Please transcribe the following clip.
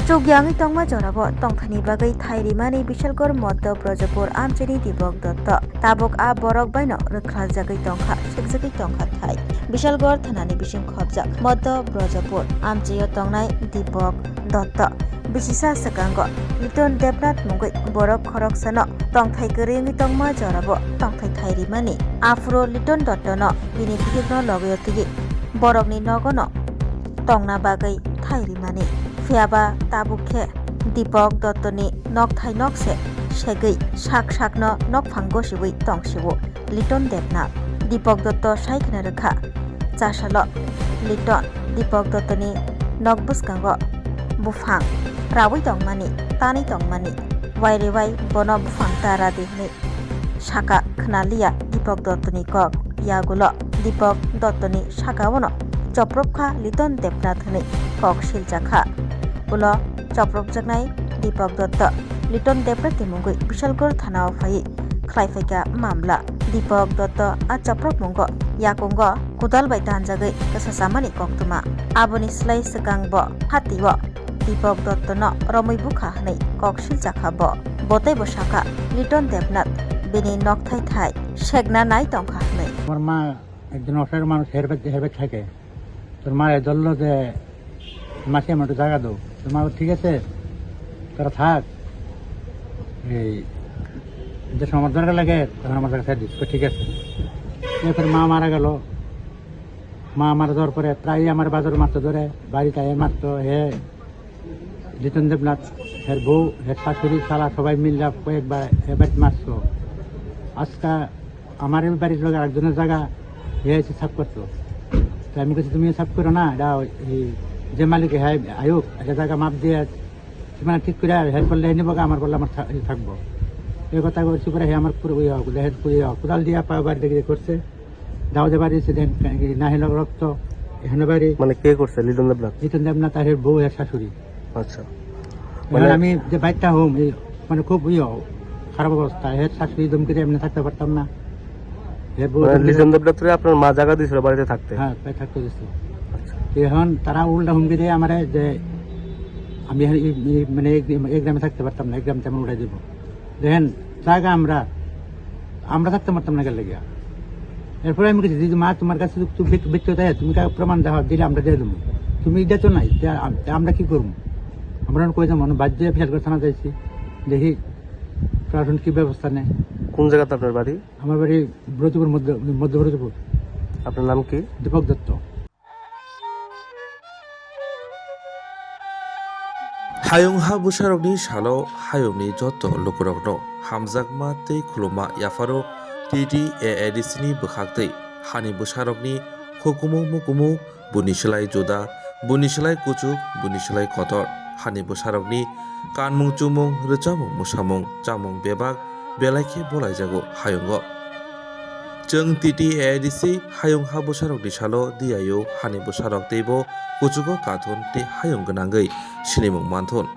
Chugyangi tongma jorabo tongthani bagai thairimani Bishalgor Moddo Brojapur Amchini Dibok Dotto tabok a borok baino rwkhlajagai tongkha sekjagai tongkha thai Bishalgor thanani bising khobjak Moddo Brojapur Amchiyo tongnai Dibok Dotto Bisisa sakango Liton Debnath mungoi borok khorok sano tongthai geringi tongma jorabo tongthai thairimani Afro Liton Dotto no bini bihigno logayotigi borokni nogono tongna bagai thairimani Fiaba tabukhe Dipok Dottoni nokthai nokse segei sakno nokphango sibui tongsibo Liton Debnath Dipok Dotto saikna rekha chasalo Liton Dipok Dottoni nokbuskango bufang rawi tongmani tani tongmani wairewai bono bufang tara dihni saka khnalia Dipok Dottoni kok yagulo Dipok Dottoni sakawono choprokha Liton Debnath hini kok siljakha ulo choprokjaknai Dipok Dotto Liton Debnath mungoi Bishalgor thanao phai khlaifaiga mamla Dipok Dotto a choprok mungo yakungo kudal bai tanjagai kasasamani koktuma aboni slai sakangbo hatibo Dipok Dotto no romoi bukha hanai koksil jakhabo botai bosaka Liton Debnath bini nokthai thai segna nai tongkha hanai আমার মা একজন অসহায় মানুষ হেরবে থাকে তোর মায়ের ধরলো যে মাসে আমার একটু জায়গা দাও তোর মা ঠিক আছে তোরা থাক এই যে আমার দরকার লাগে তখন আমার কাছে দিস ঠিক আছে এরপরে মা মারা গেল মা মারা যাওয়ার পরে প্রায় আমার বাজার মারতো ধরে বাড়িতে মারতো হে লিটন দেবনাথ হের বউ হের শাশুড়ি শালা সবাই মিললা কয়েকবার হে বাড়িতে মারছো আজকা আমার বাড়ির লোক একজনের জায়গা হে এসে সাফ করতো তো আমি বলছি তুমি সাফ করো না এটা যে মালিক হ্যাঁ আয়ুক একটা জায়গা মাপ দিয়ে মানে ঠিক করে হেল্প করলে নিব আমার বললে আমার থাকবো এই কথা বলছি করে হে আমার পুরো কোদাল দিয়ে পা বাড়ি দেখে করছে দাওদে বাড়ি না হেল রক্ত এখানে বাড়ি মানে কে করছে লিটন দেবনাথ তার বউ এর শাশুড়ি আচ্ছা মানে আমি যে বাইকটা হোম মানে খুব খারাপ অবস্থা হের শাশুড়ি দমকে এমনি থাকতে পারতাম না লিটন দেবনাথ আপনার মা জায়গা দিয়েছিল বাড়িতে থাকতে হ্যাঁ থাকতে দিচ্ছি এখন তারা উল্টা হুমকি দিয়ে আমার যে আমি মানে এক গ্রামে থাকতে পারতাম না এক গ্রাম তেমন উঠাই দিব দেখেন জায়গা আমরা থাকতে পারতাম না গেলে গিয়া এরপরে আমি বলছি দিদি মা তোমার কাছে ব্যক্তি দেয় তুমি প্রমাণ দেওয়া দিলে আমরা দিয়ে দেবো তুমি এটা তো নাই আমরা কি করবো আমরা কই যাবো বাধ্য ফেল থানা যাইছি দেখি প্রশাসন কি ব্যবস্থা নেয় কোন জায়গাতে আপনার বাড়ি আমার বাড়ি ব্রতপুর মধ্য ব্রতপুর আপনার নাম কি Dipak Dutta Hayungha busharokni shalo hayungni joto lukurokno hamjakma tei khuluma yafaro TDAADC ni bwkhaktei hani busharokni hukumu mukumu bunisilai juda bunisilai kuchuk bunisilai kotor hani busharokni kanmung chumung rwchamung musamung chamung bebak belaikhe bolaijago hayungo Jeng TDAADC hayungha busharokni shalo diayo hani busharok teibo kuchugo kathon tei hayung gwnangwi sinimung manthon